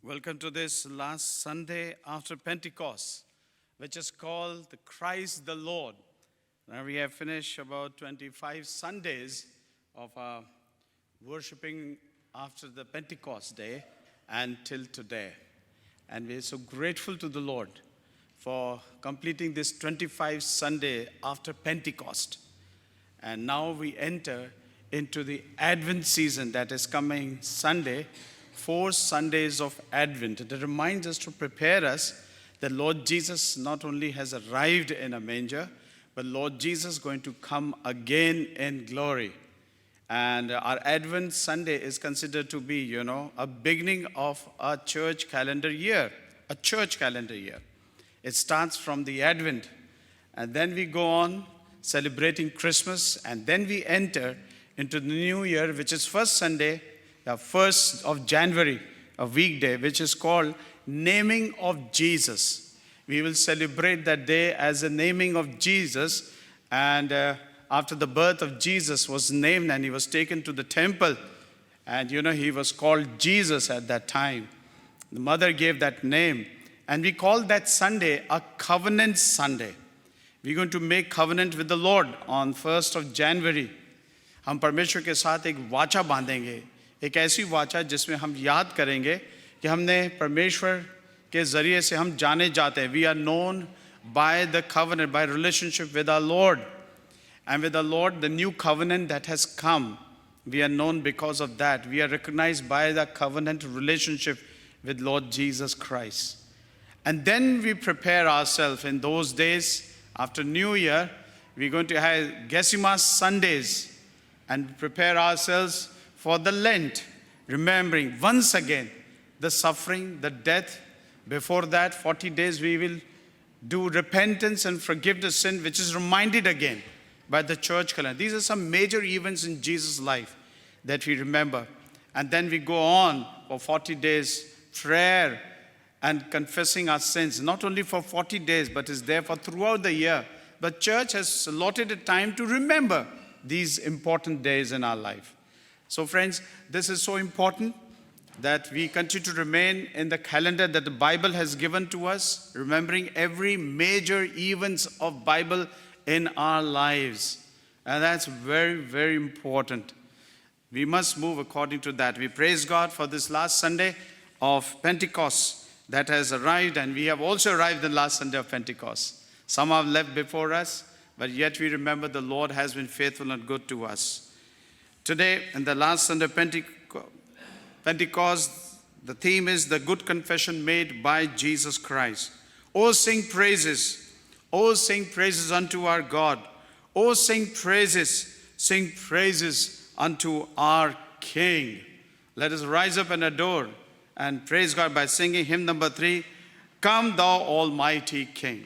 Welcome to this last Sunday after Pentecost, which is called the Christ the Lord. Now we have finished about 25 Sundays of worshiping after the Pentecost day until today. And we are so grateful to the Lord for completing this 25 Sunday after Pentecost. And now we enter into the Advent season that is coming Sunday, 4 Sundays of Advent. That reminds us to prepare us that Lord Jesus not only has arrived in a manger, but Lord Jesus is going to come again in glory. And our Advent Sunday is considered to be, a beginning of a church calendar year, It starts from the Advent, and then we go on celebrating Christmas, and then we enter into the new year, which is first Sunday, the 1st of January, a weekday, which is called Naming of Jesus. We will celebrate that day as a naming of Jesus, and after the birth of Jesus was named and he was taken to the temple, and he was called Jesus at that time. The mother gave that name, and we call that Sunday a Covenant Sunday. We're going to make covenant with the Lord on 1st of January. हम परमेश्वर के साथ एक वाचा बांधेंगे, एक ऐसी वाचा जिसमें हम याद करेंगे कि हमने परमेश्वर के ज़रिए से हम जाने जाते हैं. We are known by the covenant, by relationship with our Lord. And with the Lord, the new covenant that has come, we are known because of that. We are recognized by the covenant relationship with Lord Jesus Christ. And then we prepare ourselves in those days. After New Year, we're going to have Gesimas Sundays and prepare ourselves for the Lent, remembering once again the suffering, the death. Before that, 40 days we will do repentance and forgiveness sin, which is reminded again by the church calendar. These are some major events in Jesus' life that we remember. And then we go on for 40 days, prayer and confessing our sins, not only for 40 days, but is there for throughout the year. But church has allotted a time to remember these important days in our life. So friends, this is so important that we continue to remain in the calendar that the Bible has given to us, remembering every major events of Bible in our lives. And that's very, very important. We must move according to that. We praise God for this last Sunday of Pentecost that has arrived, and we have also arrived the last Sunday of Pentecost. Some have left before us, but yet we remember the Lord has been faithful and good to us. Today, in the last Sunday of Pentecost, the theme is the good confession made by Jesus Christ. Oh, sing praises. Oh, sing praises unto our God. Oh, sing praises unto our King. Let us rise up and adore and praise God by singing hymn number 3, Come Thou Almighty King.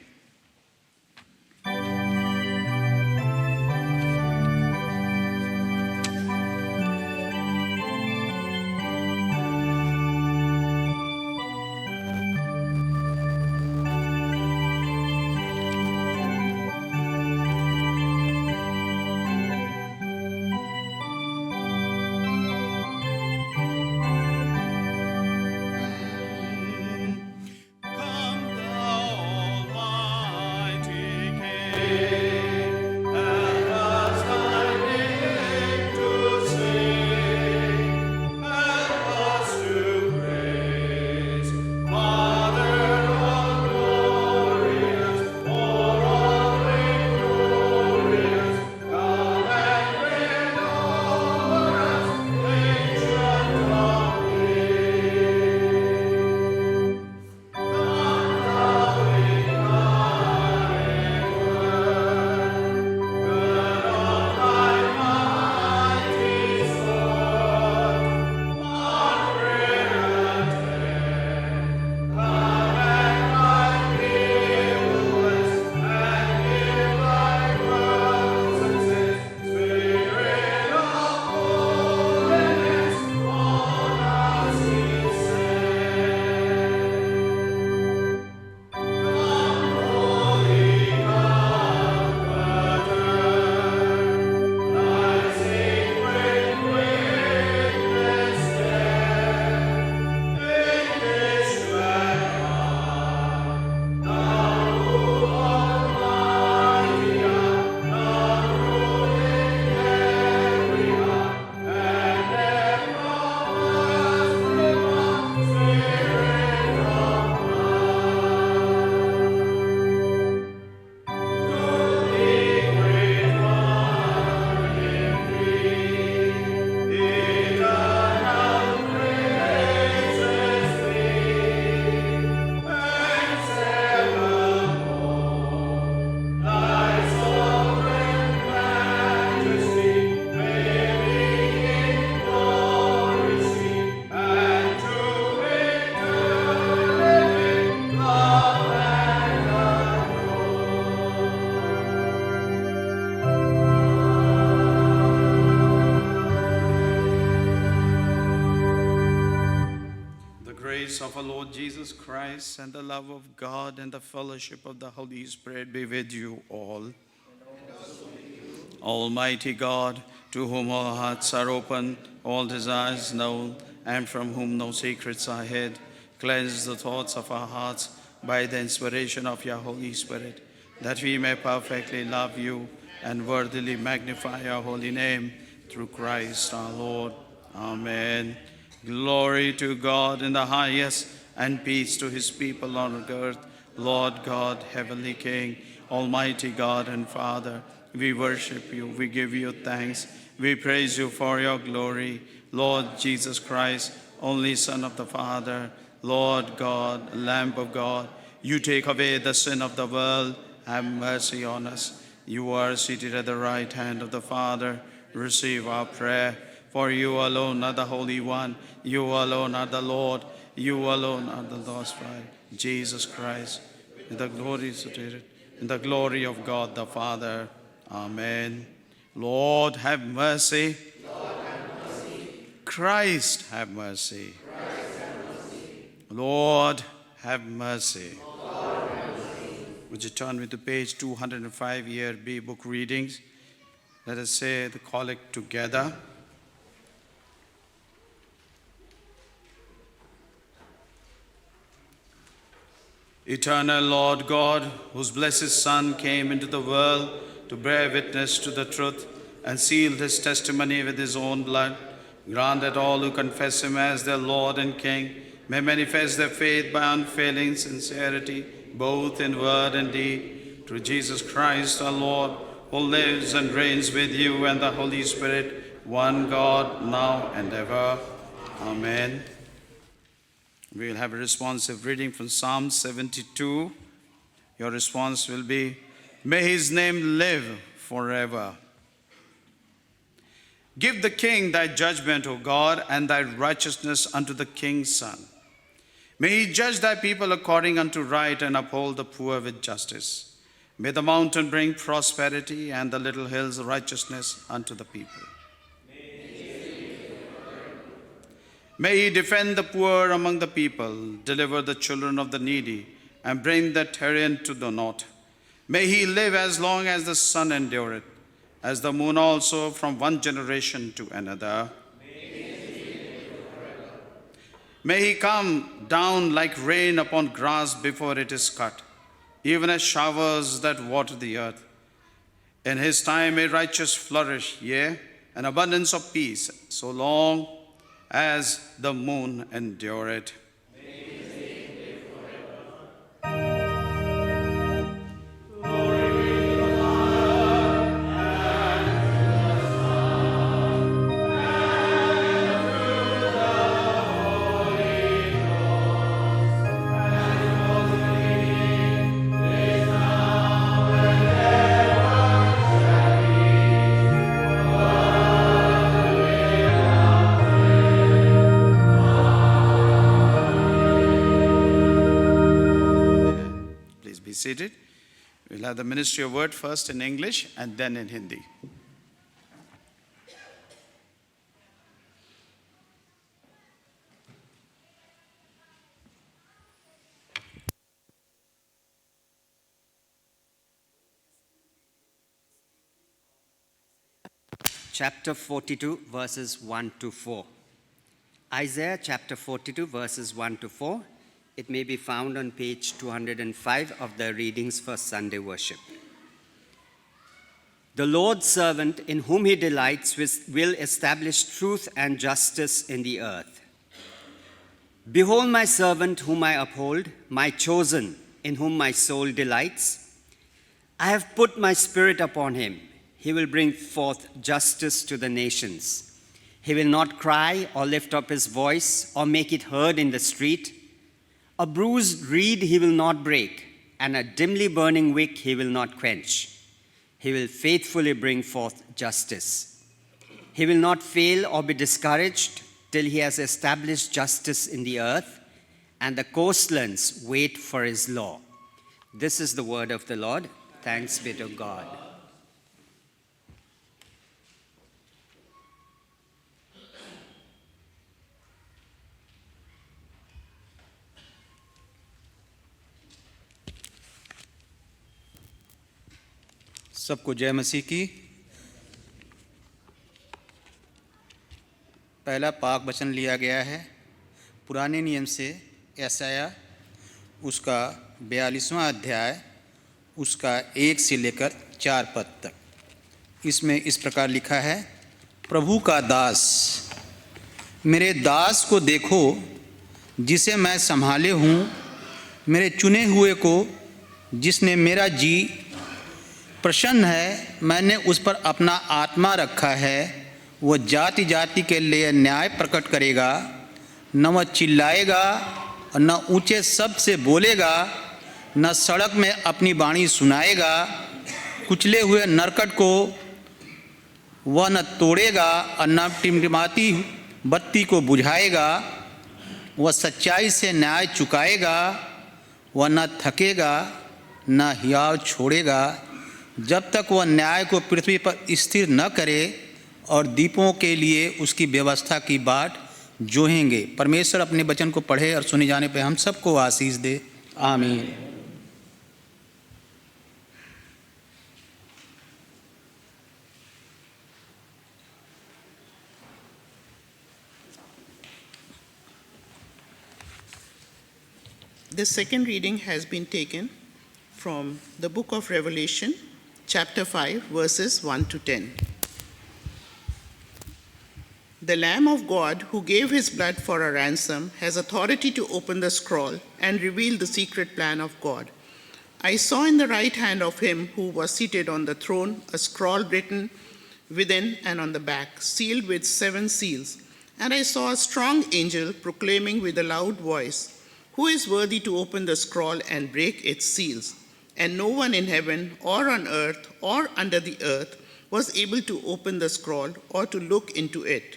of our Lord Jesus Christ and the love of God and the fellowship of the Holy Spirit be with you all. Almighty God, to whom all hearts are open, all desires known, and from whom no secrets are hid, cleanse the thoughts of our hearts by the inspiration of your Holy Spirit, that we may perfectly love you and worthily magnify your holy name through Christ our Lord. Amen. Glory to God in the highest, and peace to his people on earth. Lord God, heavenly King, almighty God and Father, we worship you, we give you thanks, we praise you for your glory. Lord Jesus Christ, only Son of the Father, Lord God, Lamb of God, you take away the sin of the world, have mercy on us. You are seated at the right hand of the Father, receive our prayer. For you alone are the Holy One, you alone are the Lord, you alone are the Lord's bride, Jesus Christ, in the glory Spirit, in the glory of God the Father. Amen. Lord, have mercy. Lord, have mercy. Christ, have mercy. Christ, have mercy. Lord, have mercy. Lord, have mercy. Would you turn me to page 205, year B, book readings. Let us say the collect together. Eternal Lord God, whose blessed Son came into the world to bear witness to the truth and sealed his testimony with his own blood, grant that all who confess him as their Lord and King may manifest their faith by unfailing sincerity, both in word and deed, through Jesus Christ our Lord, who lives and reigns with you and the Holy Spirit, one God, now and ever. Amen. We will have a responsive reading from Psalm 72. Your response will be, may his name live forever. Give the king thy judgment, O God, and thy righteousness unto the king's son. May he judge thy people according unto right and uphold the poor with justice. May the mountain bring prosperity and the little hills righteousness unto the people. May he defend the poor among the people, deliver the children of the needy, and bring the tyrant to the naught. May he live as long as the sun endureth, as the moon also from one generation to another. May he come down like rain upon grass before it is cut, even as showers that water the earth. In his time may righteous flourish, yea, an abundance of peace, so long as the moon endureth. Be seated. We'll have the ministry of word first in English and then in Hindi. Chapter 42, verses 1 to 4. Isaiah chapter 42, verses 1 to 4. It may be found on page 205 of the readings for Sunday worship. The Lord's servant in whom he delights will establish truth and justice in the earth. Behold my servant whom I uphold, my chosen in whom my soul delights. I have put my spirit upon him. He will bring forth justice to the nations. He will not cry or lift up his voice or make it heard in the street. A bruised reed he will not break, and a dimly burning wick he will not quench. He will faithfully bring forth justice. He will not fail or be discouraged till he has established justice in the earth, and the coastlands wait for his law. This is the word of the Lord. Thanks be to God. सबको जय मसीह की। पहला पाक वचन लिया गया है पुराने नियम से यशायाह उसका 42वां अध्याय उसका 1 से लेकर 4 पद तक। इसमें इस प्रकार लिखा है, प्रभु का दास, मेरे दास को देखो जिसे मैं संभाले हूँ, मेरे चुने हुए को जिसने मेरा जी प्रसन्न है, मैंने उस पर अपना आत्मा रखा है। वह जाति जाति के लिए न्याय प्रकट करेगा, न वह चिल्लाएगा और न ऊंचे शब्द से बोलेगा, न सड़क में अपनी वाणी सुनाएगा। कुचले हुए नरकट को वह न तोड़ेगा और न टिमटिमाती बत्ती को बुझाएगा। वह सच्चाई से न्याय चुकाएगा, वह न थकेगा न हियाव छोड़ेगा, जब तक वह न्याय को पृथ्वी पर स्थिर न करे और दीपों के लिए उसकी व्यवस्था की बाट जोहेंगे। परमेश्वर अपने वचन को पढ़े और सुने जाने पर हम सबको आशीष दे। आमीन। The second reading has been taken from the book of Revelation, chapter 5, verses 1 to 10. The Lamb of God, who gave his blood for a ransom, has authority to open the scroll and reveal the secret plan of God. I saw in the right hand of him who was seated on the throne a scroll written within and on the back, sealed with 7 seals. And I saw a strong angel proclaiming with a loud voice, "Who is worthy to open the scroll and break its seals?" And no one in heaven or on earth or under the earth was able to open the scroll or to look into it.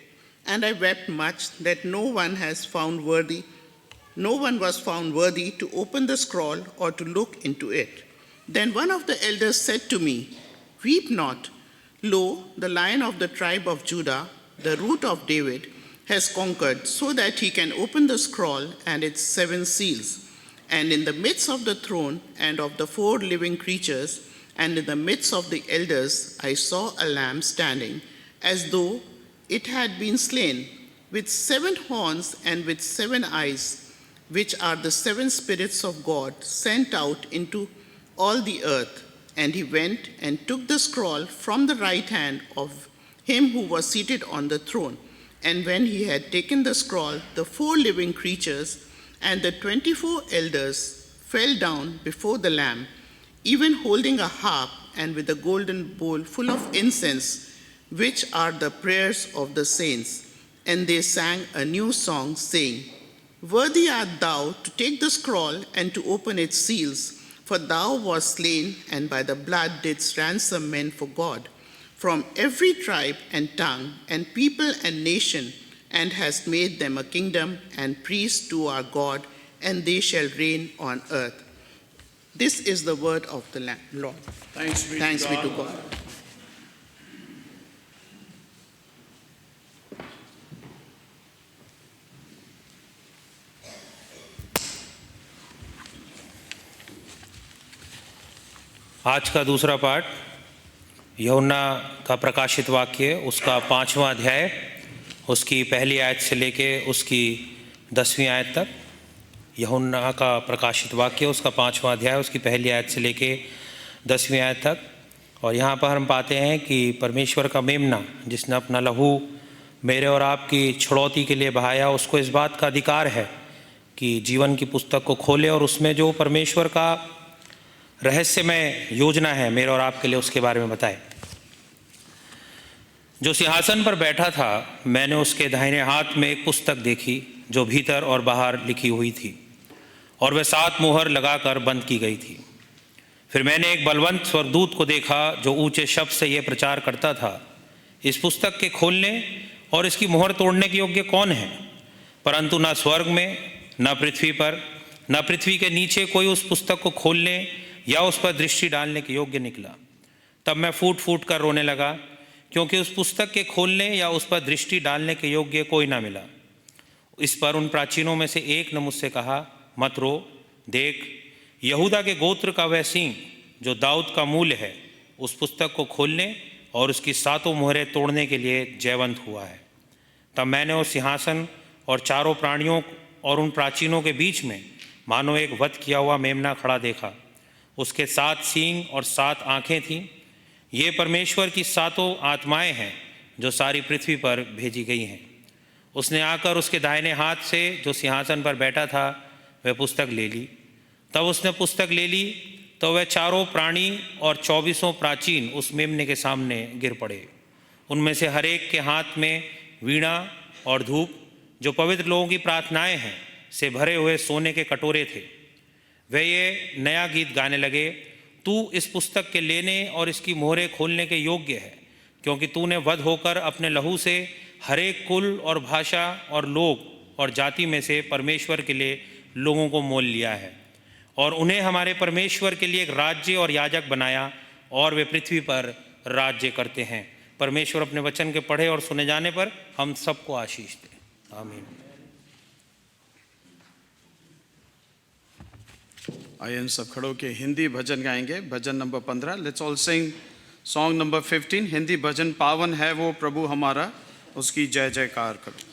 And I wept much that no one was found worthy to open the scroll or to look into it. Then one of the elders said to me, "Weep not. Lo, the Lion of the tribe of Judah, the Root of David, has conquered, so that he can open the scroll and its 7 seals." And in the midst of the throne and of the 4 living creatures, and in the midst of the elders, I saw a lamb standing, as though it had been slain, with 7 horns and with 7 eyes, which are the 7 spirits of God sent out into all the earth. And he went and took the scroll from the right hand of him who was seated on the throne. And when he had taken the scroll, the 4 living creatures and the 24 elders fell down before the Lamb, even holding a harp and with a golden bowl full of incense, which are the prayers of the saints. And they sang a new song, saying, "Worthy art thou to take the scroll and to open its seals, for thou wast slain, and by the blood didst ransom men for God, from every tribe and tongue and people and nation, and hast made them a kingdom and priests to our God, and they shall reign on earth." This is the word of the Lord. Thanks be to God. आज का दूसरा पाठ यूहन्ना का प्रकाशित वाक्य, उसका 5वां अध्याय, उसकी पहली आयत से लेके उसकी 10वीं आयत तक। यूहन्ना का प्रकाशित वाक्य, उसका 5वां अध्याय, उसकी पहली आयत से लेके 10वीं आयत तक। और यहाँ पर हम पाते हैं कि परमेश्वर का मेमना, जिसने अपना लहू मेरे और आपकी छुड़ौती के लिए बहाया, उसको इस बात का अधिकार है कि जीवन की पुस्तक को खोले और उसमें जो परमेश्वर का रहस्यमय योजना है मेरे और आपके लिए, उसके बारे में बताए। जो सिंहासन पर बैठा था, मैंने उसके दाहिने हाथ में एक पुस्तक देखी जो भीतर और बाहर लिखी हुई थी, और वह 7 मुहर लगाकर बंद की गई थी। फिर मैंने एक बलवंत स्वर्गदूत को देखा जो ऊंचे शब्द से यह प्रचार करता था, इस पुस्तक के खोलने और इसकी मुहर तोड़ने के योग्य कौन है? परंतु न स्वर्ग में, न पृथ्वी पर, न पृथ्वी के नीचे कोई उस पुस्तक को खोलने या उस पर दृष्टि डालने के योग्य निकला। तब मैं फूट फूट कर रोने लगा, क्योंकि उस पुस्तक के खोलने या उस पर दृष्टि डालने के योग्य कोई ना मिला। इस पर उन प्राचीनों में से एक ने मुझसे कहा, मत रो, देख, यहूदा के गोत्र का वह सिंह जो दाऊद का मूल है, उस पुस्तक को खोलने और उसकी 7 मोहरें तोड़ने के लिए जयवंत हुआ है। तब मैंने उस सिंहासन और चारों प्राणियों और उन प्राचीनों के बीच में मानो एक वध किया हुआ मेमना खड़ा देखा। उसके 7 सींग और 7 आँखें थीं। ये परमेश्वर की 7 आत्माएं हैं जो सारी पृथ्वी पर भेजी गई हैं। उसने आकर उसके दाहिने हाथ से जो सिंहासन पर बैठा था वह पुस्तक ले ली। तब उसने पुस्तक ले ली तो वह चारों प्राणी और 24 प्राचीन उस मेमने के सामने गिर पड़े। उनमें से हर एक के हाथ में वीणा और धूप, जो पवित्र लोगों की प्रार्थनाएं हैं, से भरे हुए सोने के कटोरे थे। वे ये नया गीत गाने लगे, तू इस पुस्तक के लेने और इसकी मोहरें खोलने के योग्य है, क्योंकि तूने वध होकर अपने लहू से हर एक कुल और भाषा और लोग और जाति में से परमेश्वर के लिए लोगों को मोल लिया है और उन्हें हमारे परमेश्वर के लिए एक राज्य और याजक बनाया, और वे पृथ्वी पर राज्य करते हैं। परमेश्वर अपने वचन के पढ़े और सुने जाने पर हम सबको आशीष दे। आमीन। आइए हम सब खड़ो के हिंदी भजन गाएंगे। भजन number 15। Let's all sing song number 15। Hindi भजन, पावन है वो प्रभु हमारा, उसकी जय जयकार करो।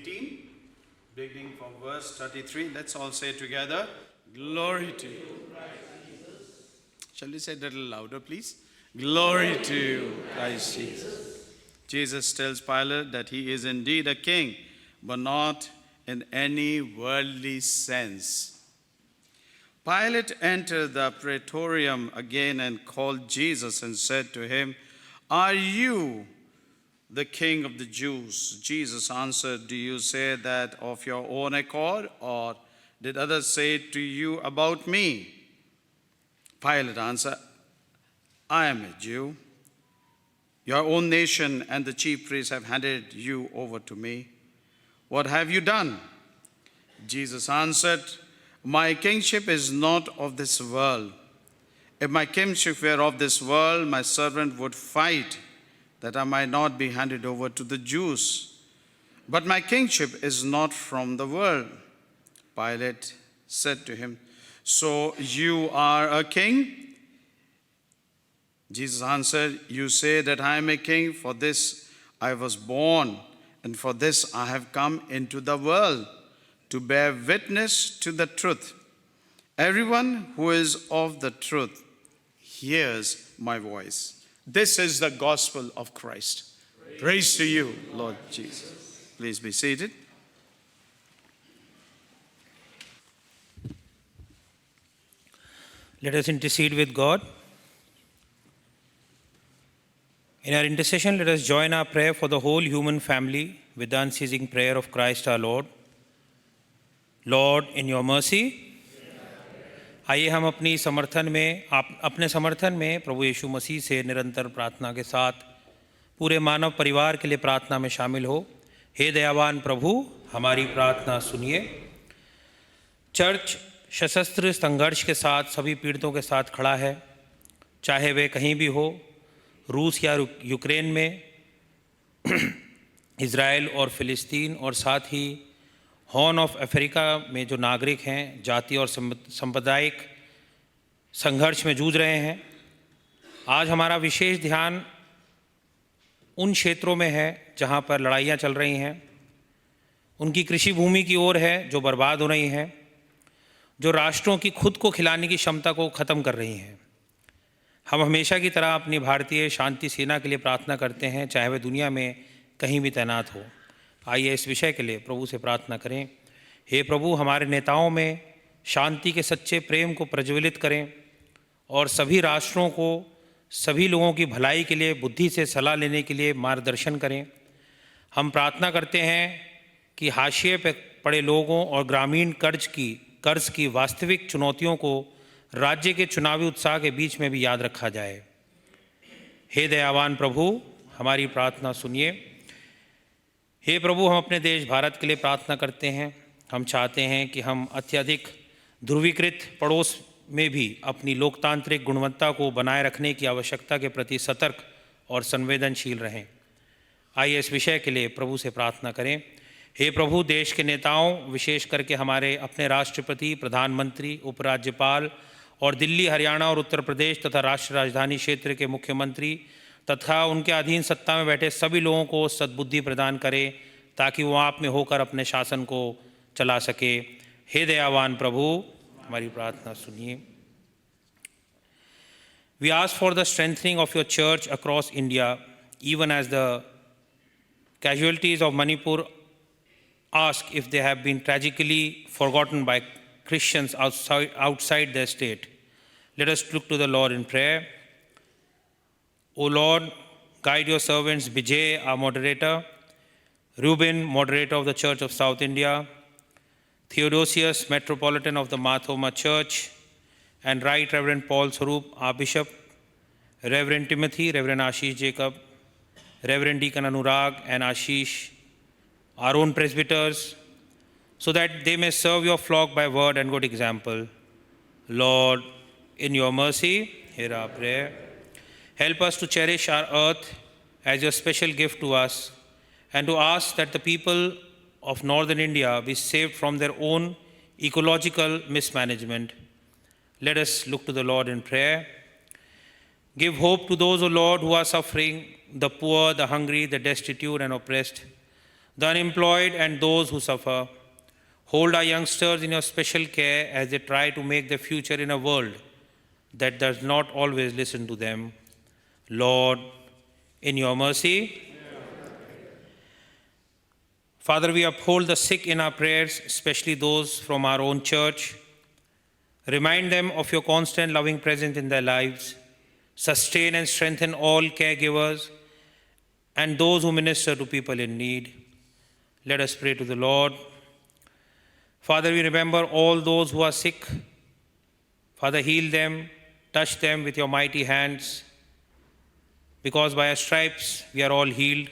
18, beginning from verse 33. Let's all say together, Glory to you. Shall we say it a little louder, please? Glory to you, Christ Jesus. Jesus tells Pilate that he is indeed a king, but not in any worldly sense. Pilate entered the praetorium again and called Jesus and said to him, "Are you the king of the Jews?" Jesus answered, "Do you say that of your own accord, or did others say it to you about me?" Pilate answered, "I am a Jew. Your own nation and the chief priests have handed you over to me. What have you done?" Jesus answered, "My kingship is not of this world. If my kingship were of this world, my servant would fight that I might not be handed over to the Jews. But my kingship is not from the world." Pilate said to him, "So you are a king?" Jesus answered, "You say that I am a king. For this I was born, and for this I have come into the world, to bear witness to the truth. Everyone who is of the truth hears my voice." This is the gospel of Christ. Praise to you, Lord Jesus. Please be seated. Let us intercede with God. In our intercession, let us join our prayer for the whole human family with the unceasing prayer of Christ our Lord. Lord, in your mercy, आइए हम अपने समर्थन में प्रभु यीशु मसीह से निरंतर प्रार्थना के साथ पूरे मानव परिवार के लिए प्रार्थना में शामिल हो। हे दयावान प्रभु, हमारी प्रार्थना सुनिए। चर्च सशस्त्र संघर्ष के साथ सभी पीड़ितों के साथ खड़ा है, चाहे वे कहीं भी हो, रूस या यूक्रेन में, इज़राइल और फ़िलिस्तीन, और साथ ही हॉर्न ऑफ अफ्रीका में जो नागरिक हैं, जाति और सांप्रदायिक संघर्ष में जूझ रहे हैं। आज हमारा विशेष ध्यान उन क्षेत्रों में है जहां पर लड़ाइयां चल रही हैं, उनकी कृषि भूमि की ओर है जो बर्बाद हो रही हैं, जो राष्ट्रों की खुद को खिलाने की क्षमता को ख़त्म कर रही हैं। हम हमेशा की तरह अपनी भारतीय शांति सेना के लिए प्रार्थना करते हैं, चाहे वह दुनिया में कहीं भी तैनात हो। आइए इस विषय के लिए प्रभु से प्रार्थना करें। हे प्रभु, हमारे नेताओं में शांति के सच्चे प्रेम को प्रज्वलित करें और सभी राष्ट्रों को सभी लोगों की भलाई के लिए बुद्धि से सलाह लेने के लिए मार्गदर्शन करें। हम प्रार्थना करते हैं कि हाशिए पर पड़े लोगों और ग्रामीण कर्ज की वास्तविक चुनौतियों को राज्य के चुनावी उत्साह के बीच में भी याद रखा जाए। हे दयावान प्रभु, हमारी प्रार्थना सुनिए। हे प्रभु, हम अपने देश भारत के लिए प्रार्थना करते हैं। हम चाहते हैं कि हम अत्यधिक ध्रुवीकृत पड़ोस में भी अपनी लोकतांत्रिक गुणवत्ता को बनाए रखने की आवश्यकता के प्रति सतर्क और संवेदनशील रहें। आइए इस विषय के लिए प्रभु से प्रार्थना करें। हे प्रभु, देश के नेताओं, विशेष करके हमारे अपने राष्ट्रपति, प्रधानमंत्री, उपराज्यपाल और दिल्ली, हरियाणा और उत्तर प्रदेश तथा राष्ट्रीय राजधानी क्षेत्र के मुख्यमंत्री तथा उनके अधीन सत्ता में बैठे सभी लोगों को सद्बुद्धि प्रदान करें ताकि वो आप में होकर अपने शासन को चला सके। हे दयावान प्रभु, हमारी प्रार्थना सुनिए। We ask for the strengthening of your church across India, even as the casualties of Manipur ask if they have been tragically forgotten by Christians outside their state. Let us look to the Lord in prayer. O Lord, guide your servants Bijay, our moderator, Reuben, moderator of the Church of South India, Theodosius, Metropolitan of the Marthoma Church, and Right Reverend Paul Swarup, our Bishop, Reverend Timothy, Reverend Ashish Jacob, Reverend Deacon Anurag and Ashish, our own presbyters, so that they may serve your flock by word and good example. Lord, in your mercy, hear our prayer. Help us to cherish our earth as your special gift to us, and to ask that the people of northern India be saved from their own ecological mismanagement. Let us look to the Lord in prayer. Give hope to those, O Lord, who are suffering, the poor, the hungry, the destitute and oppressed, the unemployed, and those who suffer. Hold our youngsters in your special care as they try to make their future in a world that does not always listen to them. Lord, in your mercy. Father, we uphold the sick in our prayers, especially those from our own church. Remind them of your constant loving presence in their lives. Sustain and strengthen all caregivers and those who minister to people in need. Let us pray to the Lord. Father, we remember all those who are sick. Father, heal them, touch them with your mighty hands, because by your stripes we are all healed.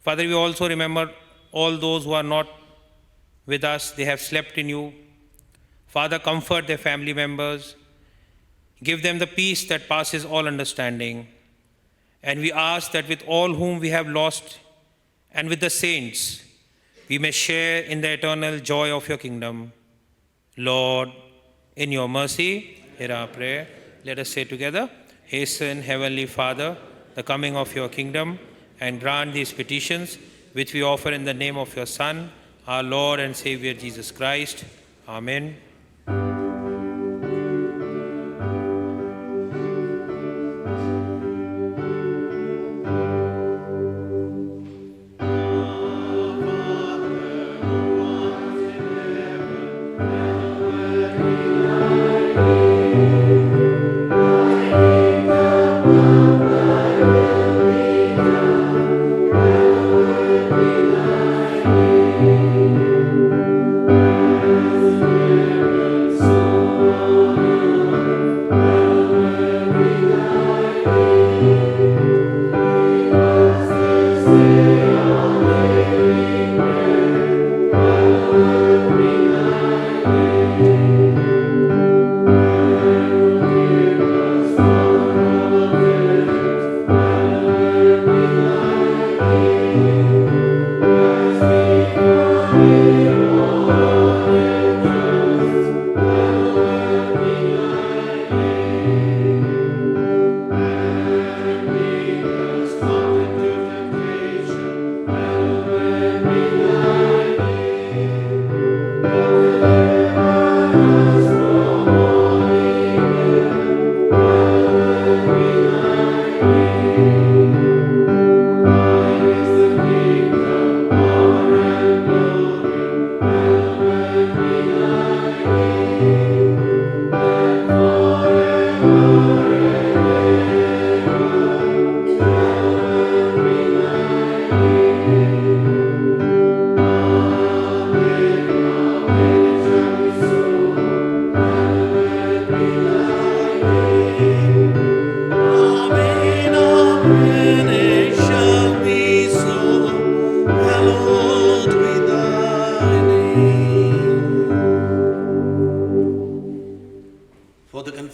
Father, we also remember all those who are not with us, they have slept in you. Father, comfort their family members. Give them the peace that passes all understanding. And we ask that with all whom we have lost and with the saints, we may share in the eternal joy of your kingdom. Lord, in your mercy, hear our prayer. Let us say together, hasten, Heavenly Father, the coming of your kingdom, and grant these petitions which we offer in the name of your Son, our Lord and Savior Jesus Christ. Amen.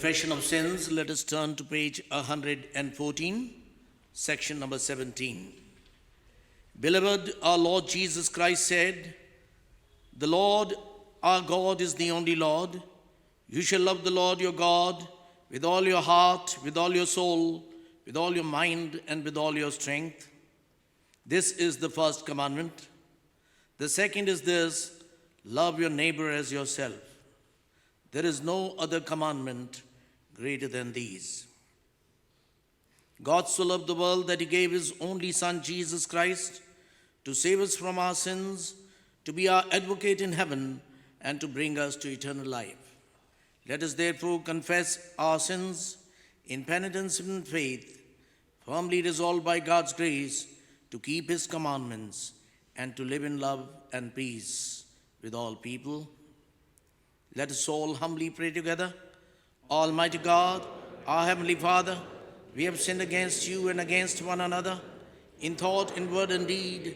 Confession of sins, let us turn to page 114, section number 17. Beloved, our Lord Jesus Christ said, "The Lord our God is the only Lord. You shall love the Lord your God with all your heart, with all your soul, with all your mind, and with all your strength. This is the first commandment. The second is this, love your neighbor as yourself. There is no other commandment greater than these. God so loved the world that he gave his only Son, Jesus Christ, to save us from our sins, to be our advocate in heaven, and to bring us to eternal life. Let us therefore confess our sins in penitence and faith, firmly resolved by God's grace to keep his commandments and to live in love and peace with all people. Let us all humbly pray together. Almighty God, our Heavenly Father, we have sinned against you and against one another in thought, in word, and deed,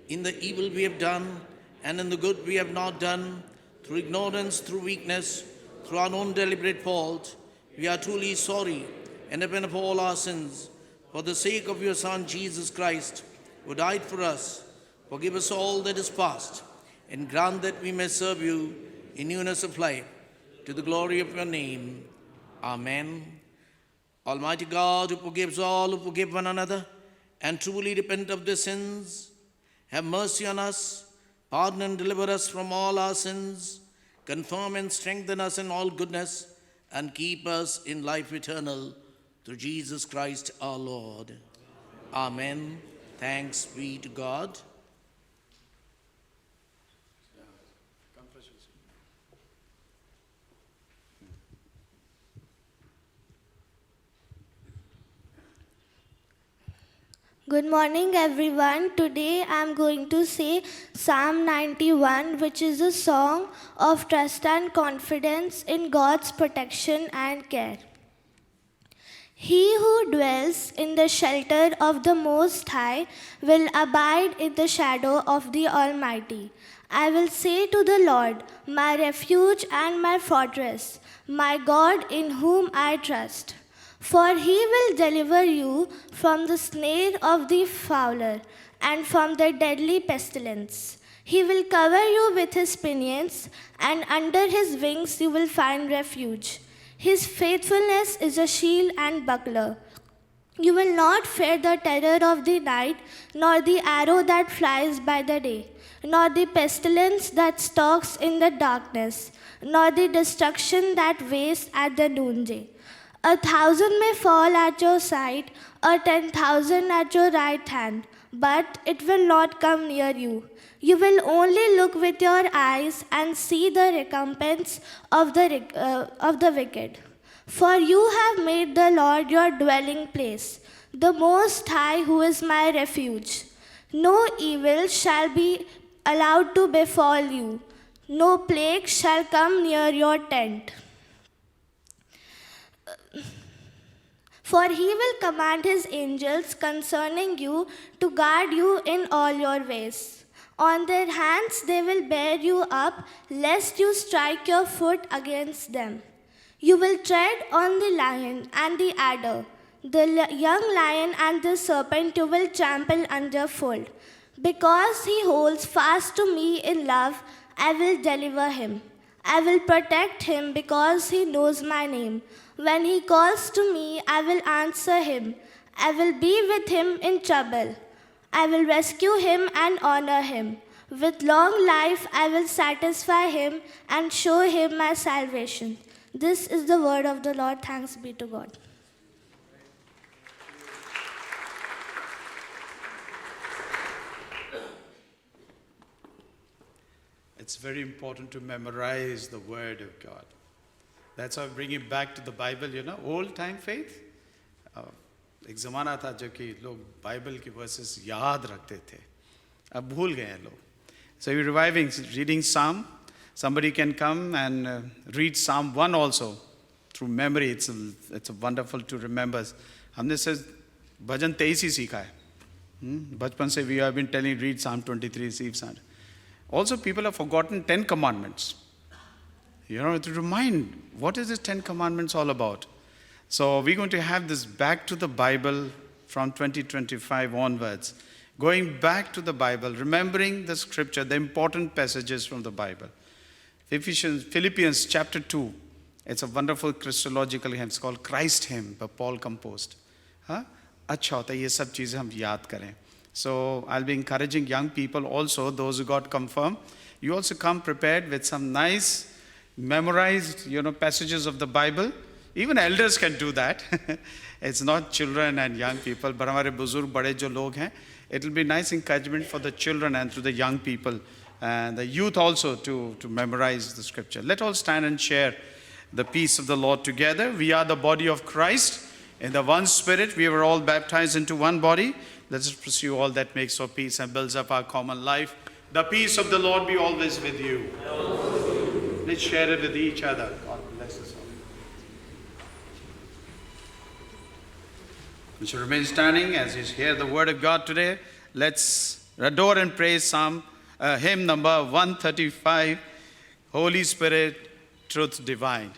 in the evil we have done and in the good we have not done, through ignorance, through weakness, through our own deliberate fault. We are truly sorry and repent of all our sins. For the sake of your Son, Jesus Christ, who died for us, forgive us all that is past, and grant that we may serve you in newness of life, to the glory of your name. Amen. Almighty God, who forgives all who forgive one another and truly repent of their sins, have mercy on us, pardon and deliver us from all our sins, confirm and strengthen us in all goodness, and keep us in life eternal through Jesus Christ our Lord. Amen. Thanks be to God. Good morning, everyone. Today I am going to say Psalm 91, which is a song of trust and confidence in God's protection and care. He who dwells in the shelter of the Most High will abide in the shadow of the Almighty. I will say to the Lord, my refuge and my fortress, my God in whom I trust. For he will deliver you from the snare of the fowler and from the deadly pestilence. He will cover you with his pinions, and under his wings you will find refuge. His faithfulness is a shield and buckler. You will not fear the terror of the night, nor the arrow that flies by the day, nor the pestilence that stalks in the darkness, nor the destruction that wastes at the noonday. 1,000 may fall at your side, or 10,000 at your right hand, but it will not come near you. You will only look with your eyes and see the recompense of the wicked. For you have made the Lord your dwelling place, the Most High, who is my refuge. No evil shall be allowed to befall you, no plague shall come near your tent. For he will command his angels concerning you to guard you in all your ways. On their hands they will bear you up, lest you strike your foot against them. You will tread on the lion and the adder, the young lion and the serpent you will trample underfoot. Because he holds fast to me in love, I will deliver him. I will protect him because he knows my name. When he calls to me, I will answer him. I will be with him in trouble. I will rescue him and honor him. With long life, I will satisfy him and show him my salvation. This is the word of the Lord. Thanks be to God. It's very important to memorize the Word of God. That's why I bring it back to the Bible, old time faith. एक ज़माना था जो कि लोग Bible के versus याद रखते थे. अब भूल गए हैं लोग. So you're reviving, reading Psalm. Somebody can come and read Psalm 1 also through memory. It's a wonderful to remember. हमने से भजन 23 ही सीखा है. बचपन से we have been telling read Psalm 23, see Psalm. Also, people have forgotten 10 commandments. To remind what is the 10 commandments all about. So we're going to have this back to the Bible from 2025 onwards. Going back to the Bible, remembering the scripture, the important passages from the Bible. Philippians chapter 2. It's a wonderful Christological hymn. It's called Christ Hymn by Paul composed. अच्छा होता है ये सब चीज़ें हम याद करें. So I'll be encouraging young people also, those who got confirmed. You also come prepared with some nice, memorized, passages of the Bible. Even elders can do that. It's not children and young people, but हमारे बुजुर्ग बड़े जो लोग हैं, it will be nice encouragement for the children and to the young people and the youth also to memorize the scripture. Let all stand and share the peace of the Lord together. We are the body of Christ. In the one Spirit, we were all baptized into one body. Let us pursue all that makes for peace and builds up our common life. The peace of the Lord be always with you. Let's share it with each other. God bless us all. We shall remain standing as you hear the word of God today. Let's adore and praise hymn number 135, Holy Spirit, Truth Divine.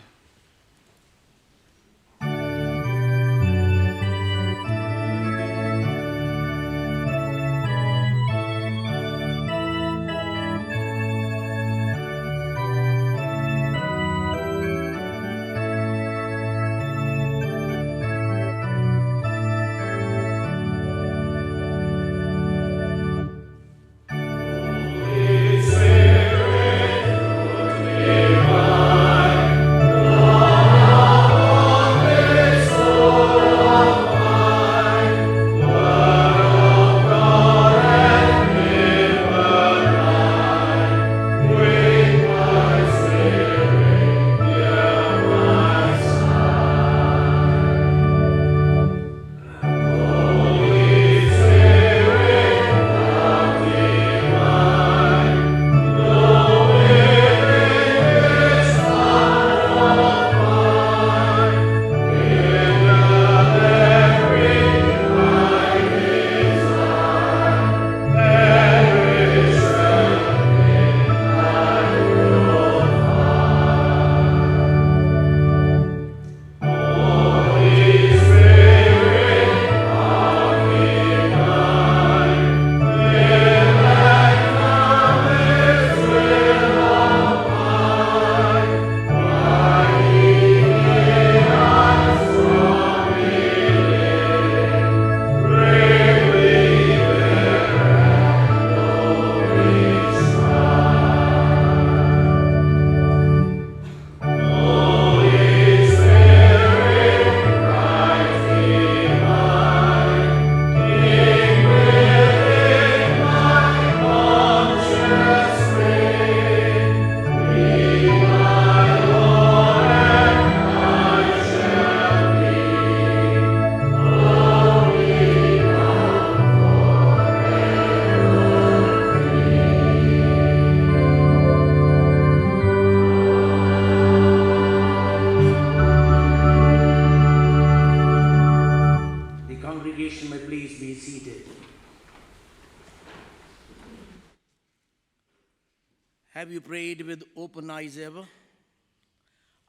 Have you prayed with open eyes ever?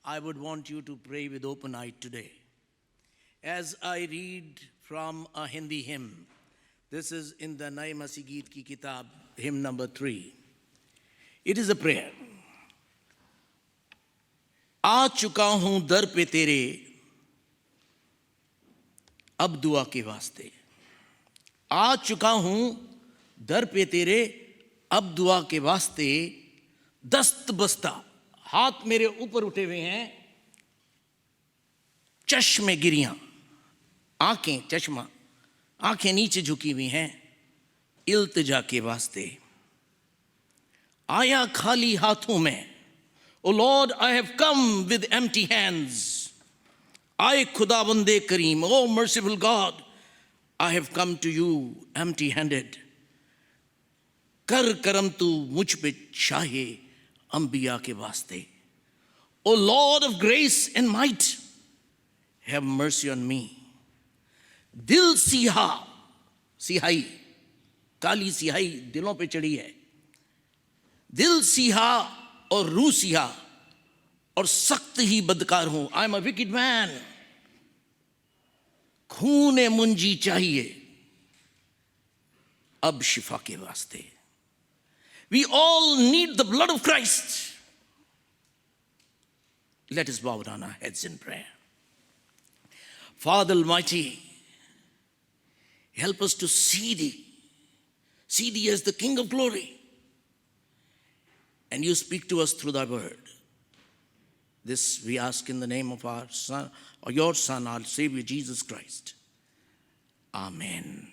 I would want you to pray with open eye today. As I read from a Hindi hymn, this is in the Naye Masih Geet ki kitab, hymn number 3. It is a prayer. आ चुका हूं दर पे तेरे अब दुआ के वास्ते. आ चुका हूं दर पे तेरे अब दुआ के वास्ते. दस्त बस्ता, हाथ मेरे ऊपर उठे हुए हैं, चश्मे गिरियां, आंखें चश्मा, आंखें नीचे झुकी हुई हैं, इल्तिजा के वास्ते. आया खाली हाथों में. O Lord, I have come with empty hands. I खुदाबंदे Karim, O merciful God, I have come to you empty-handed. कर करम तू मुझ पे शाहे अंबिया के वास्ते. O Lord of grace and might, have mercy on me. दिल सिहा, सिहाई, काली सिहाई दिलों पे चढ़ी है. दिल सिहा और रूह सिहा और सख्त ही बदकार हूं. I am a wicked man. खूने मुंजी चाहिए अब शिफा के वास्ते. We all need the blood of Christ. Let us bow down our heads in prayer. Father Almighty, help us to see thee as the King of glory. And you speak to us through thy word. This we ask in the name of our Son, or your Son, our Savior Jesus Christ. Amen.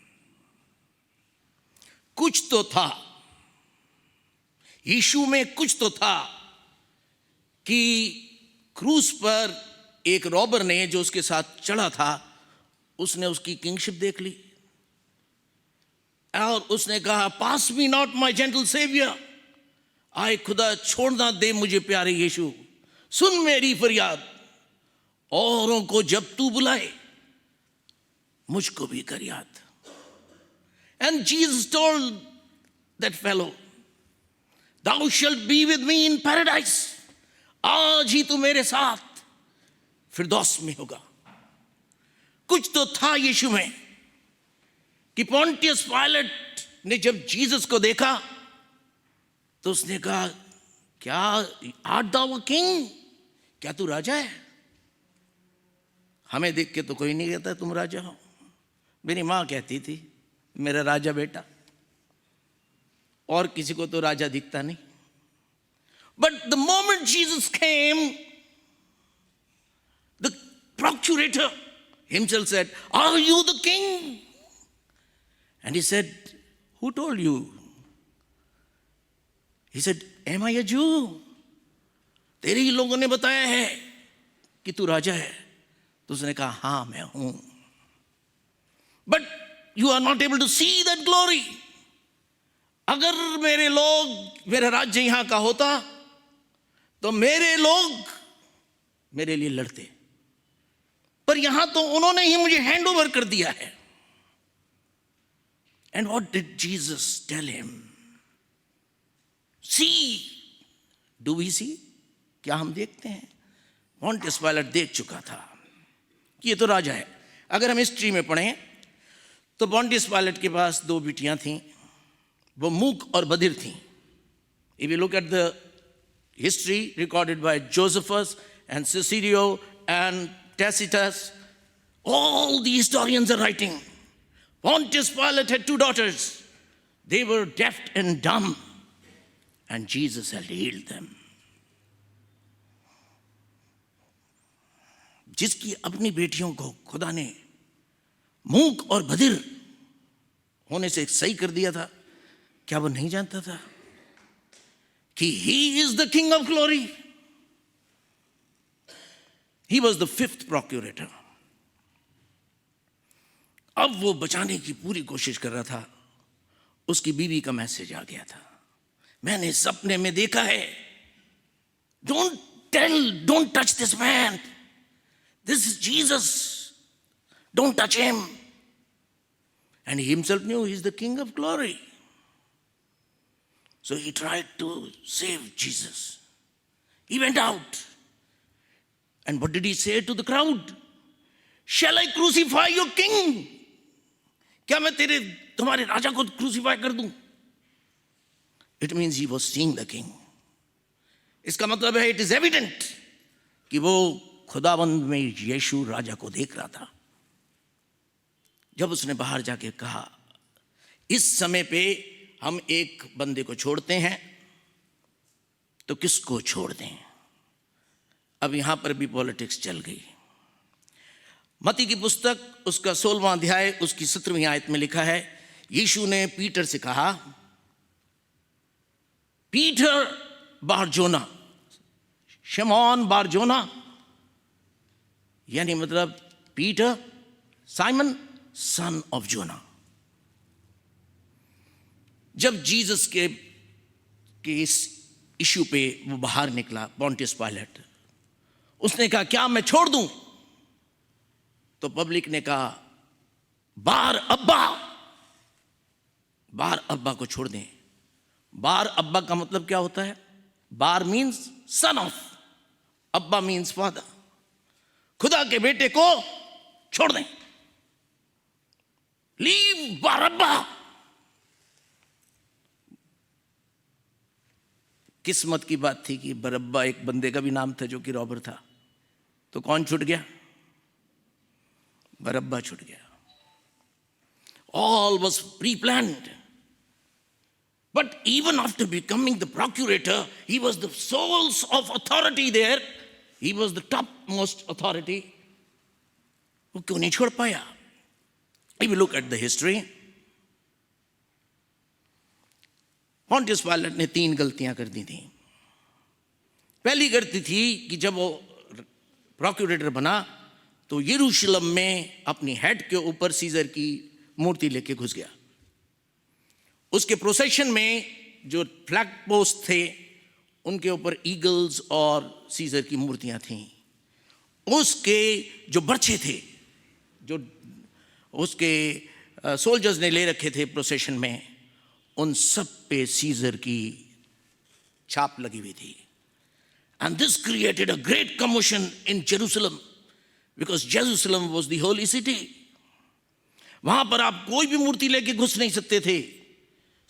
कुछ तो था, यीशु में कुछ तो था कि क्रूस पर एक रॉबर ने जो उसके साथ चढ़ा था, उसने उसकी किंगशिप देख ली और उसने कहा, pass me not my gentle saviour. आए खुदा छोड़ना दे मुझे प्यारे यीशु, सुन मेरी फरियाद. औरों को जब तू बुलाए मुझको भी कर याद. And Jesus told that fellow, thou shalt be with me in paradise. आज ही तू मेरे साथ फिरदौस में होगा. कुछ तो था यीशु में कि पोंटियस पायलट ने जब जीसस को देखा तो उसने कहा, क्या आर्ट thou a king? क्या तू राजा है? हमें देख के तो कोई नहीं कहता तुम राजा हो. मेरी माँ कहती थी, मेरा राजा बेटा. और किसी को तो राजा दिखता नहीं. But the moment Jesus came, the procurator himself said, are you the king? And he said, who told you? He said, am I a Jew? तेरे ही लोगों ने बताया है कि तू राजा है. तो उसने कहा, हाँ मैं हूं. But you are not able to see that glory. अगर मेरा राज्य यहां का होता तो मेरे लोग मेरे लिए लड़ते, पर यहां तो उन्होंने ही मुझे हैंड ओवर कर दिया है. And what did Jesus tell him? See, do we see? क्या हम देखते हैं? पोंटियस पायलट देख चुका था कि ये तो राजा है. अगर हम हिस्ट्री में पढ़ें तो पोंटियस पायलट के पास 2 बिटियां थीं, वो मूक और बधिर थीं. If you look at the history recorded by Josephus and Cicero and Tacitus, all the historians are writing, Pontius Pilate had 2 daughters. They were deaf and dumb, and Jesus had healed them. जिसकी अपनी बेटियों को खुदा ने मूक और बधिर होने से सही कर दिया था, क्या वो नहीं जानता था कि he is the King of glory? He was the 5th procurator. अब वो बचाने की पूरी कोशिश कर रहा था. उसकी बीवी का मैसेज आ गया था, मैंने सपने में देखा है. Don't touch this man. This is Jesus. Don't touch him. And he himself knew he's the King of glory. So he tried to save Jesus. He went out. And what did he say to the crowd? Shall I crucify your king? क्या मैं तुम्हारे राजा को crucify कर दूं? It means he was seeing the king. इसका मतलब है it is evident कि वो खुदाबंद में यीशु राजा को देख रहा था. जब उसने बाहर जाके कहा, इस समय पे हम एक बंदे को छोड़ते हैं तो किसको छोड़ दें? अब यहां पर भी पॉलिटिक्स चल गई. मत्ती की पुस्तक उसका 16वां अध्याय उसकी 17वीं आयत में लिखा है, यीशु ने पीटर से कहा, पीटर बार जोना, शमौन बार जोना, यानी मतलब पीटर, साइमन सन ऑफ जोना. जब जीसस के इस इश्यू पे वो बाहर निकला, पोंटियस पायलट, उसने कहा क्या मैं छोड़ दूं? तो पब्लिक ने कहा बार अब्बा को छोड़ दें. बार अब्बा का मतलब क्या होता है? बार मीन्स सन ऑफ, अब्बा मीन्स फादर. खुदा के बेटे को छोड़ दें. लीव बार अब्बा. किस्मत की बात थी कि बरअब्बा एक बंदे का भी नाम था जो कि रॉबर था. तो कौन छूट गया? बरअब्बा छूट गया. All was pre-planned. But even after becoming the procurator, he was the source of authority there. He was the topmost authority. वो क्यों नहीं छोड़ पाया? If you look at the history, Pontius Pilate ने 3 गलतियां कर दी थी. पहली गलती थी कि जब वो प्रोक्यूरेटर बना तो यरूशलेम में अपनी हेड के ऊपर सीजर की मूर्ति लेके घुस गया. उसके प्रोसेशन में जो फ्लैग पोस्ट थे उनके ऊपर ईगल्स और सीजर की मूर्तियां थीं. उसके जो बर्छे थे, जो उसके सोल्जर्स ने ले रखे थे प्रोसेशन में, उन सब पे सीजर की छाप लगी हुई थी. And this created a great commotion in Jerusalem because Jerusalem was the holy city. वहां पर आप कोई भी मूर्ति लेके घुस नहीं सकते थे.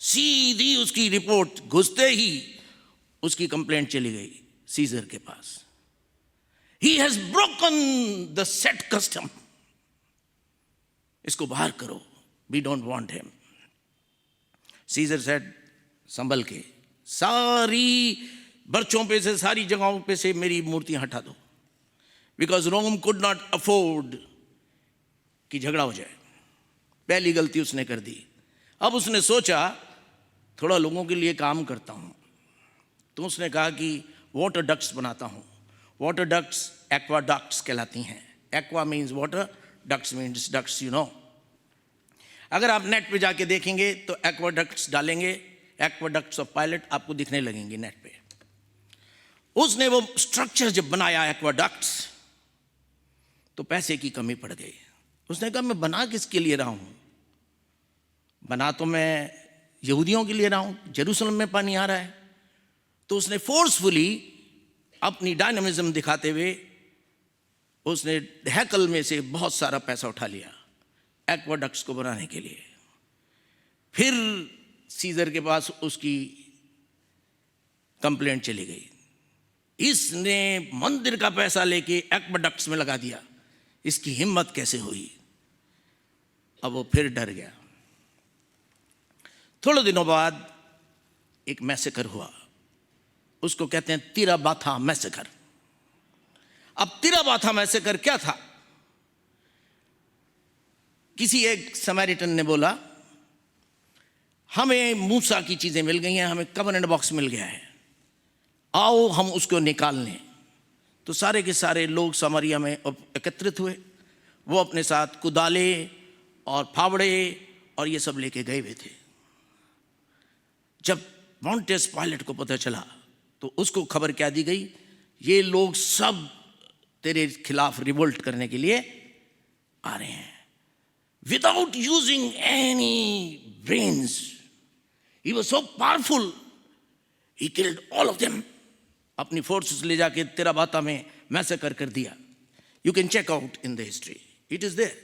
सीधी उसकी रिपोर्ट घुसते ही उसकी कंप्लेंट चली गई सीजर के पास. He has broken the set custom. इसको बाहर करो. We don't want him. Caesar said, संभल के, सारी बर्चों पे से, सारी जगहों पे से मेरी मूर्तियां हटा दो. Because Rome could not afford कि झगड़ा हो जाए. पहली गलती उसने कर दी. अब उसने सोचा थोड़ा लोगों के लिए काम करता हूं, तो उसने कहा कि वाटर डक्ट्स बनाता हूं. वाटर डक्ट्स एक्वाडक्ट्स कहलाती हैं. Aqua means water, ducts means ducts, you know. अगर आप नेट पे जाके देखेंगे तो एक्वाडक्ट्स डालेंगे, एक्वाडक्ट्स ऑफ पायलट आपको दिखने लगेंगे नेट पे. उसने वो स्ट्रक्चर जब बनाया एक्वाडक्ट्स, तो पैसे की कमी पड़ गई. उसने कहा मैं बना किसके लिए रहा हूं? बना तो मैं यहूदियों के लिए रहा हूं. जेरूसलम में पानी आ रहा है. तो उसने फोर्सफुली अपनी डायनामिज्म दिखाते हुए उसने हैकल में से बहुत सारा पैसा उठा लिया एक्वाडक्ट्स को बनाने के लिए. फिर सीजर के पास उसकी कंप्लेंट चली गई. इसने मंदिर का पैसा लेके एक्वाडक्ट्स में लगा दिया. इसकी हिम्मत कैसे हुई? अब वो फिर डर गया. थोड़े दिनों बाद एक मैसेकर हुआ. उसको कहते हैं तिराबाथा मैसेकर. अब तिराबाथा मैसेकर क्या था? किसी एक समैरिटन ने बोला हमें मूसा की चीजें मिल गई हैं, हमें कवनेंट बॉक्स मिल गया है, आओ हम उसको निकाल लें. तो सारे के सारे लोग समारिया में एकत्रित हुए. वो अपने साथ कुदाले और फावड़े और ये सब लेके गए हुए थे. जब पॉन्टियस पायलट को पता चला तो उसको खबर क्या दी गई? ये लोग सब तेरे खिलाफ रिवोल्ट करने के लिए आ रहे हैं. Without using any brains, he was so powerful He killed all of them. अपनी फोर्सेस ले जाके तिराबाता में मैसेकर कर दिया. You can check out in the history. It is there.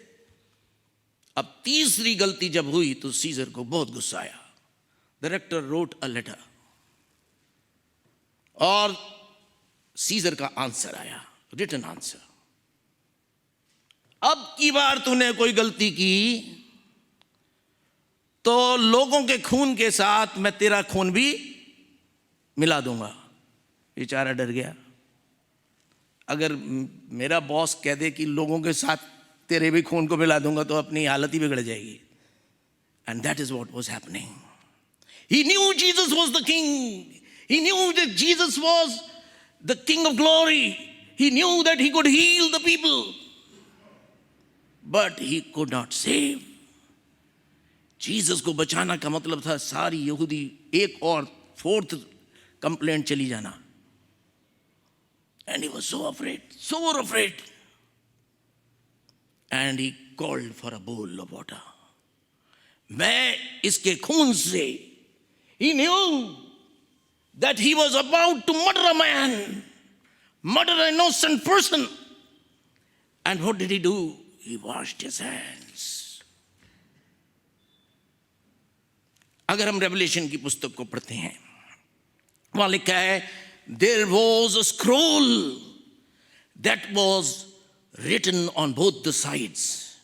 अब तीसरी गलती जब हुई तो सीजर को बहुत गुस्सा आया. The rector wrote a letter. और सीजर का आंसर आया, रिटन आंसर. अब की बार तूने कोई गलती की तो लोगों के खून के साथ मैं तेरा खून भी मिला दूंगा. बेचारा डर गया. अगर मेरा बॉस कह दे कि लोगों के साथ तेरे भी खून को मिला दूंगा तो अपनी हालत ही बिगड़ जाएगी. And that is what was happening. He knew Jesus was the king. He knew that Jesus was the King of glory. He knew that he could heal the people. But he could not save. Jesus को बचाना का मतलब था सारी यहूदी एक और fourth complaint चली जाना. And he was so afraid, so afraid. And he called for a bowl of water. मैं इसके खून से, he knew that he was about to murder a man, murder an innocent person. And what did he do? He washed his hands. अगर हम revelation की पुस्तक को पढ़ते हैं, वहां लिखा है, there was a scroll that was written on both the sides.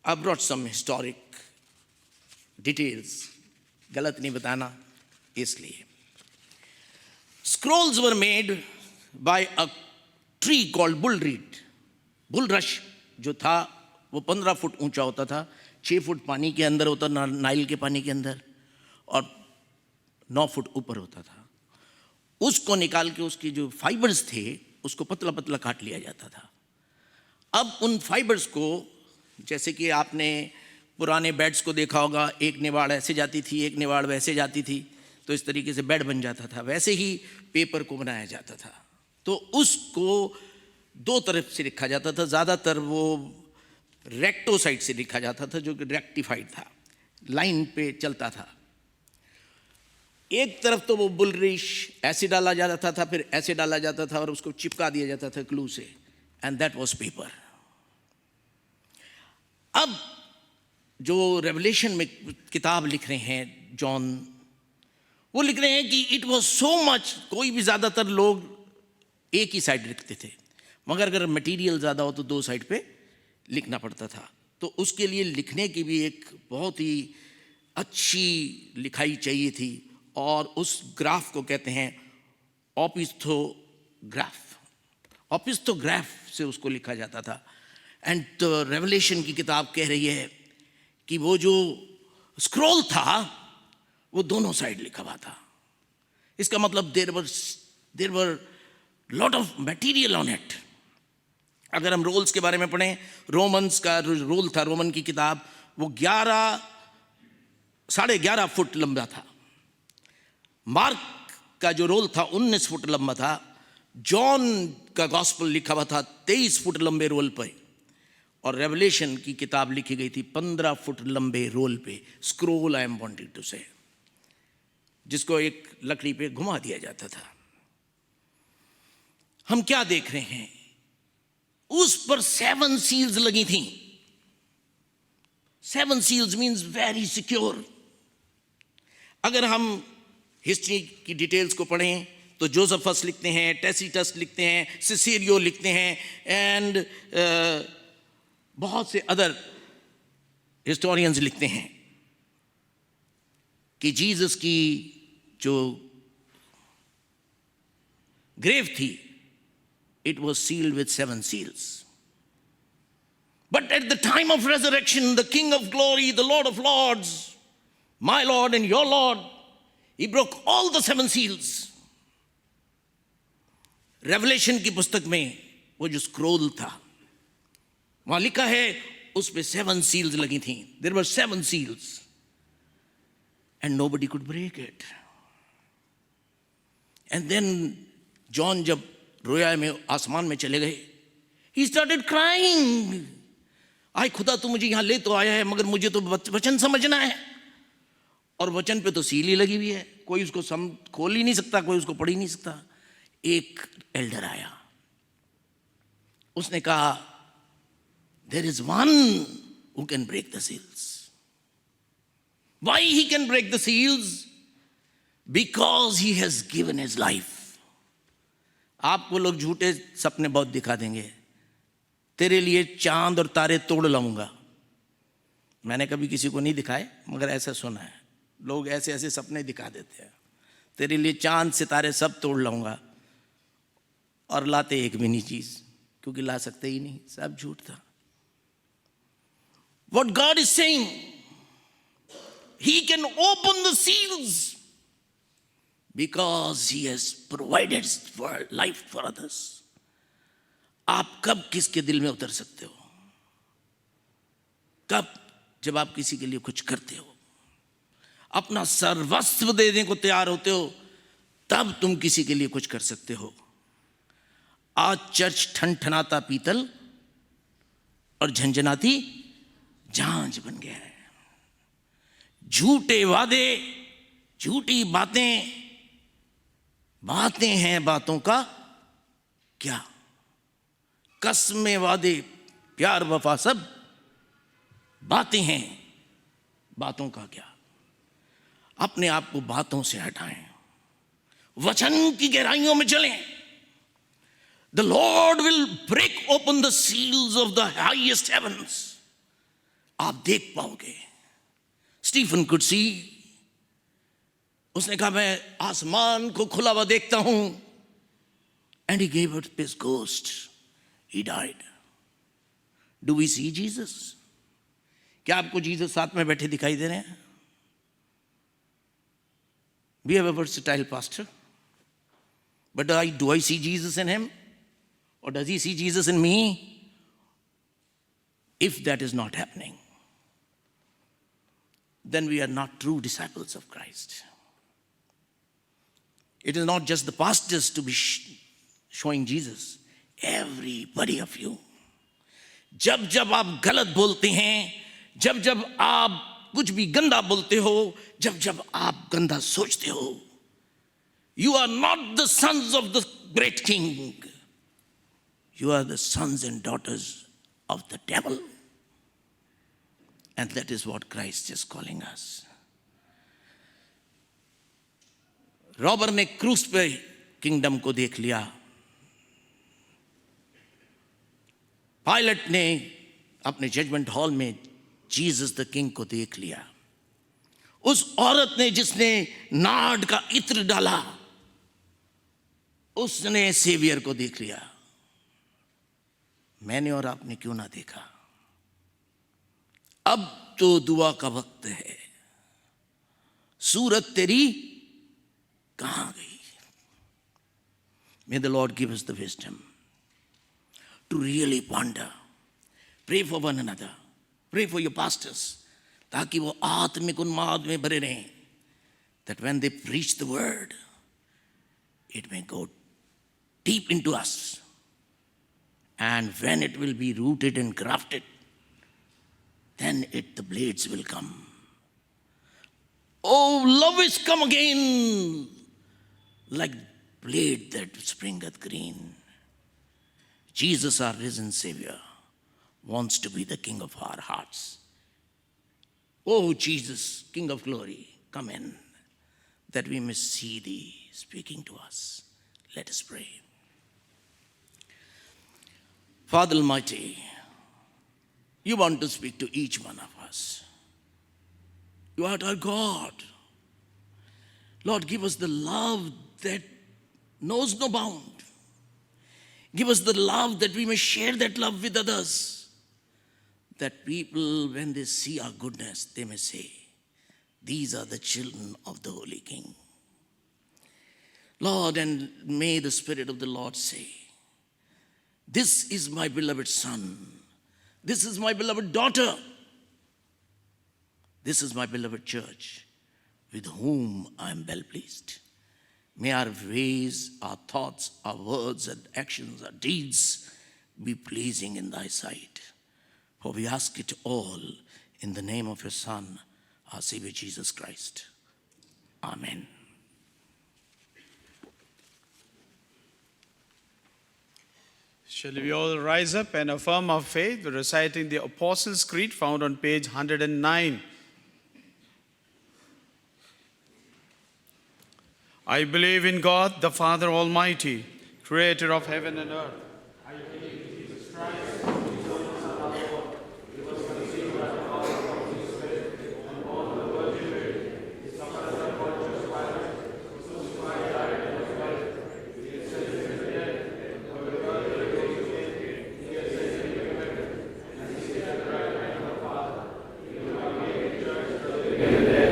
I brought some historic details. गलत नहीं बताना इसलिए. Scrolls were made by a tree called bulrush. Bulrush जो था वो 15 फुट ऊंचा होता था, 6 फुट पानी के अंदर होता, नाइल के पानी के अंदर, और 9 फुट ऊपर होता था. उसको निकाल के उसकी जो फाइबर्स थे उसको पतला पतला काट लिया जाता था. अब उन फाइबर्स को, जैसे कि आपने पुराने बेड्स को देखा होगा, एक निवाड़ ऐसे जाती थी, एक निवाड़ वैसे जाती थी, तो इस तरीके से बेड बन जाता था. वैसे ही पेपर को बनाया जाता था. तो उसको दो तरफ से लिखा जाता था. ज़्यादातर वो रेक्टो साइड से लिखा जाता था, जो कि रेक्टिफाइड था, लाइन पे चलता था. एक तरफ तो वो बुलरिश ऐसे डाला जाता था, फिर ऐसे डाला जाता था और उसको चिपका दिया जाता था ग्लू से. And that was paper. अब जो रेवलेशन में किताब लिख रहे हैं जॉन, वो लिख रहे हैं कि इट वाज सो मच, कोई भी ज़्यादातर लोग एक ही साइड लिखते थे, मगर अगर मटेरियल ज़्यादा हो तो 2 साइड पे लिखना पड़ता था. तो उसके लिए लिखने की भी एक बहुत ही अच्छी लिखाई चाहिए थी, और उस ग्राफ को कहते हैं ओपिस्थोग्राफ. ओपिस्थोग्राफ से उसको लिखा जाता था. एंड तो रेवलेशन की किताब कह रही है कि वो जो स्क्रॉल था वो दोनों साइड लिखा हुआ था. इसका मतलब there were lot of material on it. अगर हम रोल्स के बारे में पढ़ें, रोमन्स का रोल था, रोमन की किताब, वो 11.5 फुट लंबा था. मार्क का जो रोल था 19 फुट लंबा था. जॉन का गॉस्पेल लिखा हुआ था 23 फुट लंबे रोल पर, और रेवलेशन की किताब लिखी गई थी 15 फुट लंबे रोल पे. Scroll I am wanting to say, जिसको एक लकड़ी पे घुमा दिया जाता था. हम क्या देख रहे हैं? उस पर 7 सील्स लगी थी. 7 सील्स मीन्स वेरी सिक्योर. अगर हम हिस्ट्री की डिटेल्स को पढ़ें तो जोसेफस लिखते हैं, टैसिटस लिखते हैं, सिसेरियो लिखते हैं, एंड बहुत से अदर हिस्टोरियंस लिखते हैं कि जीसस की जो ग्रेव थी, it was sealed with 7 seals. But at the time of resurrection, the King of glory, the Lord of lords, my Lord and your Lord, he broke all the 7 seals. Revelation की पुस्तक में वो जो scroll था, वहां लिखा है उस पे 7 सील्स लगी थी. There were 7 seals and nobody could break it. And then John जब रोया में आसमान में चले गए, he started crying. आय खुदा, तू मुझे यहां ले तो आया है, मगर मुझे तो वचन समझना है, और वचन पे तो सील ही लगी हुई है. कोई उसको खोल ही नहीं सकता, कोई उसको पढ़ ही नहीं सकता। एक एल्डर आया, उसने कहा, there is one who can break the seals. Why he can break the seals? Because he has given his life. आपको लोग झूठे सपने बहुत दिखा देंगे, तेरे लिए चांद और तारे तोड़ लाऊंगा। मैंने कभी किसी को नहीं दिखाए, मगर ऐसा सुना है, लोग ऐसे ऐसे सपने दिखा देते हैं, तेरे लिए चांद सितारे सब तोड़ लाऊंगा, और लाते एक भी नहीं चीज, क्योंकि ला सकते ही नहीं, सब झूठ था। What God is saying, He can open the seals because He has provided for life for others. आप कब किसके दिल में उतर सकते हो? कब? जब आप किसी के लिए कुछ करते हो, अपना सर्वस्व देने को तैयार होते हो, तब तुम किसी के लिए कुछ कर सकते हो। आज चर्च ठनठनाता पीतल और झंझनाती झांझ बन गया है। झूठे वादे, झूठी बातें, बातें हैं बातों का क्या? कसमें वादे, प्यार वफा सब बातें हैं, बातों का क्या? अपने आप को बातों से हटाएं, वचन की गहराइयों में चलें। The Lord will break open the seals of the highest heavens. आप देख पाओगे। स्टीफन could see, उसने कहा मैं आसमान को खुला हुआ देखता हूं, and he gave up his ghost. He died. Do we see Jesus? क्या आपको जीसस साथ में बैठे दिखाई दे रहे हैं? We have a versatile pastor, but do I see Jesus in him, or does he see Jesus in me? If that is not happening, then we are not true disciples of Christ. It is not just the pastors to be showing Jesus. Everybody of you. जब जब आप गलत बोलते हैं, जब जब आप कुछ भी गंदा बोलते हो, जब जब आप गंदा सोचते हो, you are not the sons of the great king. You are the sons and daughters of the devil. And that is what Christ is calling us. Robber ने क्रूस पे किंगडम को देख लिया, पायलट ने अपने जजमेंट हॉल में Jesus the king को देख लिया, उस औरत ने जिसने नाड़ का इत्र डाला, उसने सेवियर को देख लिया। मैंने और आपने क्यों ना देखा? अब तो दुआ का वक्त है। सूरत तेरी कहां गई? May the Lord give us the wisdom to really ponder. Pray for one another. Pray for your pastors, ताकि वो आत्मिक उन्माद में भरे रहें, that when they preach the word, it may go deep into us, and when it will be rooted and grafted, then the blades will come. Oh, love is come again, like blade that springeth green. Jesus, our risen Savior, wants to be the King of our hearts. Oh, Jesus, King of glory, come in, that we may see Thee speaking to us. Let us pray. Father Almighty, You want to speak to each one of us. You are our God. Lord, give us the love that knows no bound. Give us the love that we may share that love with others. That people, when they see our goodness, they may say, these are the children of the Holy King. Lord, and may the Spirit of the Lord say, this is my beloved Son. This is my beloved daughter. This is my beloved church, with whom I am well pleased. May our ways, our thoughts, our words and actions, our deeds be pleasing in Thy sight. For we ask it all in the name of Your Son, our Savior Jesus Christ. Amen. Shall we all rise up and affirm our faith, reciting the Apostles' Creed found on page 109. I believe in God, the Father Almighty, creator of heaven and earth. I believe in Jesus Christ, who is the Son of God. He was conceived by the power of the Holy Spirit and born of the Virgin Mary. He suffered under Pontius Pilate, was crucified, died, and was buried. He ascended into the dead. For the world will raise again. He ascended into heaven, and he sits at the right hand of the Father. He will come again in church for the living and the dead.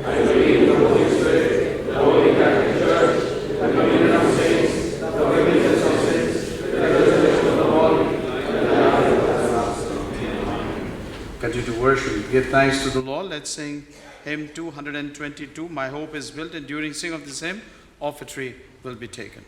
I believe in the Holy Spirit, the Holy Catholic Church, the communion of saints, the forgiveness of sins, the resurrection of the body, and the life everlasting. Continue to worship. Give thanks to the Lord. Let's sing hymn 222. My hope is built, and during singing of this hymn, offertory will be taken.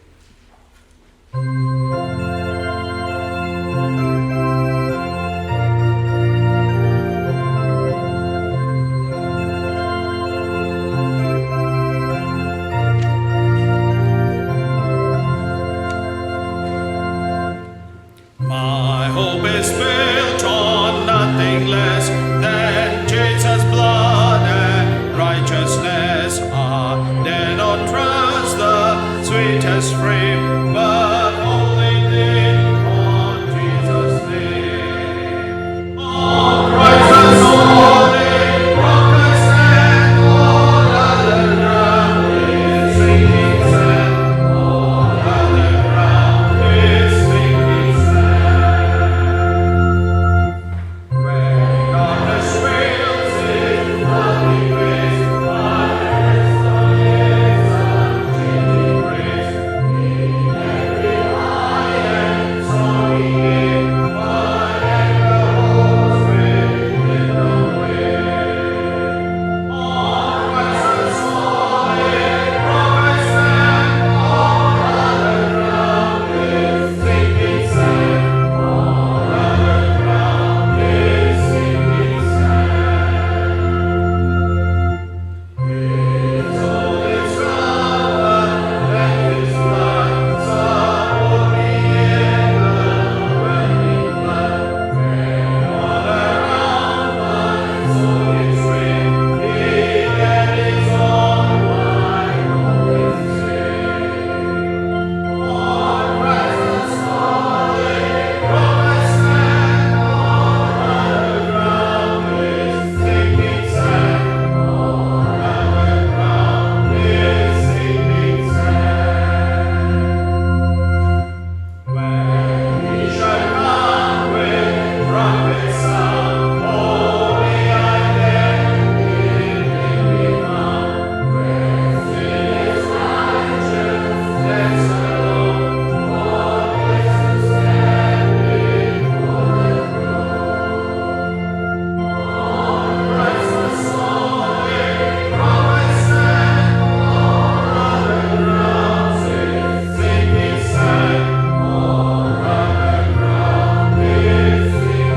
My hope is built on nothing less than Jesus' blood and righteousness. Ah, dare not trust the sweetest frame, but only lean on Jesus' name. On Christ the solid rock I stand, all other ground is sinking sand. All other ground is sinking sand. When darkness veils its lovely face, my hands are His unchanging grace. In every high and stormy gale, my anchor holds within the wave. On Christ the solid rock I stand, all other ground is sinking sand. All other ground is sinking sand. His soul is covered, and His blood support me in the welling flood. When all around my soul is swayed, He that is on my hope is saved. On Christ the solid rock I stand, all other ground is sinking sand. All other ground is sinking sand. When He shall come with trumpet sound, holy I then in Him be found. Dressed in His righteousness alone, faultless to stand before the throne. On Christ the solid rock I stand, all other ground is sinking sand. All other ground is sinking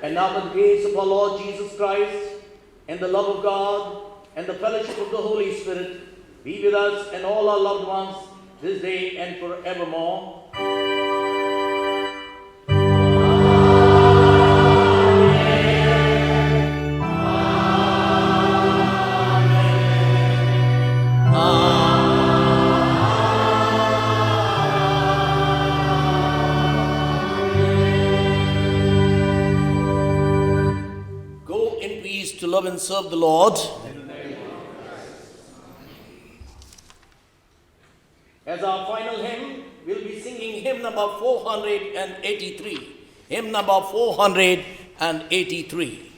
And now the grace of our Lord Jesus Christ, and the love of God, and the fellowship of the Holy Spirit be with us and all our loved ones this day and forevermore. Go in peace to love and serve the Lord. As our final hymn, we'll be singing hymn number 483. Hymn number 483.